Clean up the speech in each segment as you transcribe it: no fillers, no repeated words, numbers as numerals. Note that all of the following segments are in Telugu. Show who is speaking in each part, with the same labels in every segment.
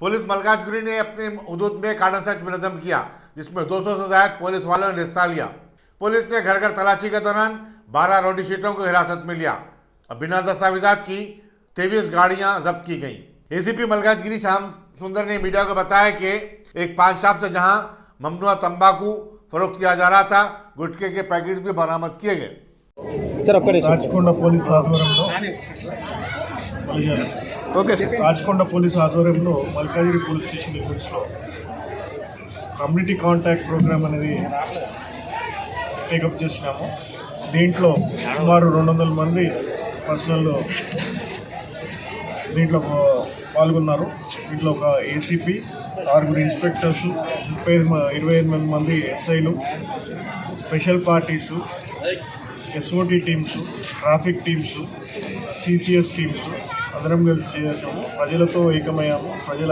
Speaker 1: पुलिस मलकाजगिरी ने अपने हदूद में कार्डन सर्च मुनज़्ज़म किया, जिसमें 200 से ज्यादा पुलिस वालों ने हिस्सा लिया। पुलिस ने घर घर तलाशी के दौरान 12 रौडी शीटों को हिरासत में लिया और बिना दस्तावेजात की 23 गाड़ियां जब्त की गईं। एसीपी मलकाजगिरी श्याम सुंदर ने मीडिया को बताया कि एक पान शॉप से जहां ममनुआ तंबाकू फरोख्त किया जा रहा था, गुटखे के पैकेट भी बरामद किए गए।
Speaker 2: రాచకొండ పోలీస్ ఆధ్వర్యంలో రాచకొండ పోలీస్ ఆధ్వర్యంలో మల్కాజిగిరి పోలీస్ స్టేషన్ లిమిట్స్లో కమ్యూనిటీ కాంటాక్ట్ ప్రోగ్రామ్ అనేది టేకప్ చేసినాము. దీంట్లో సుమారు 200 మంది పర్సనల్ దీంట్లో పాల్గొన్నారు. దీంట్లో ఒక ఏసీపీ, 6 ఇన్స్పెక్టర్సు, 28 మంది ఎస్ఐలు, special parties, SOT teams, traffic teams, CCS teams అందరం కలిసి చేసాము. ప్రజలతో ఏకమయ్యాము, ప్రజల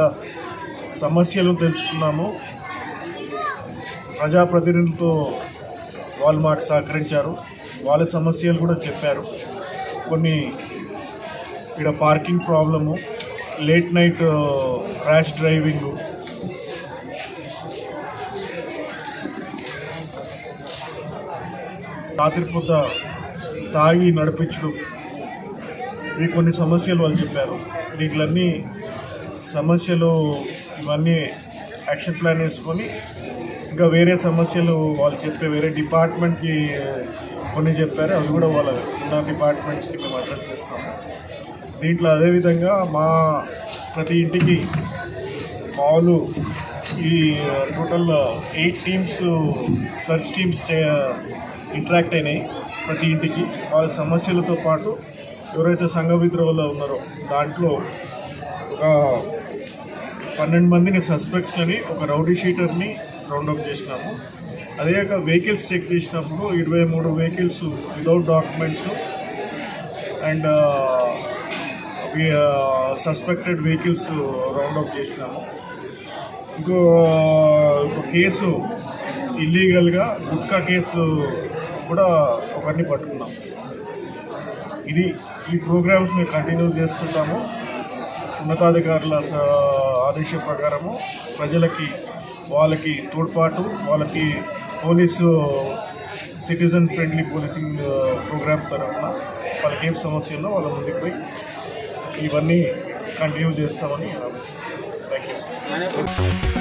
Speaker 2: సమస్యలు తెలుసుకున్నాము. ప్రజాప్రతినిధులతో వాళ్ళు మాకు సహకరించారు, వాళ్ళ సమస్యలు కూడా చెప్పారు. కొన్ని ఇక్కడ parking problem, late night rash driving, రాత్రిపూట తాగి నడిపించడం, ఇవి కొన్ని సమస్యలు వాళ్ళు చెప్పారు. దీంట్లన్నీ సమస్యలు ఇవన్నీ యాక్షన్ ప్లాన్ వేసుకొని ఇంకా వేరే సమస్యలు వాళ్ళు చెప్పే వేరే డిపార్ట్మెంట్కి కొన్ని చెప్పారు, అవి కూడా వాళ్ళ ఉన్న డిపార్ట్మెంట్స్కి మేము అడ్రస్ చేస్తాము. దీంట్లో అదేవిధంగా మా ప్రతి ఇంటికి మామూలు ఈ total 8 teams search teams interact అయినాయి. ప్రతి ఇంటికి వాళ్ళ సమస్యలతో పాటు ఎవరైతే సంఘ విద్రోహులు ఉన్నారో దాంట్లో ఒక 12 మందిని సస్పెక్ట్స్ని, ఒక రౌడీ షీటర్ని రౌండప్ చేసినాము. అదే కాక వెహికల్స్ చెక్ చేసినప్పుడు 23 vehicles without documents and suspected vehicles round up చేసినాము. ఇంకో కేసు ఇల్లీగల్గా గుట్కా కేసు కూడా ఒకరిని పట్టుకున్నాం. ఈ ప్రోగ్రామ్స్ మేము కంటిన్యూ చేస్తుంటాము. ఉన్నతాధికారుల ఆదేశ ప్రకారము ప్రజలకి వాళ్ళకి తోడ్పాటు, వాళ్ళకి police citizen friendly policing programme తరఫున వాళ్ళకి ఏం సమస్యల్లో వాళ్ళ ముందుకు పోయి ఇవన్నీ కంటిన్యూ చేస్తామని. Thank you.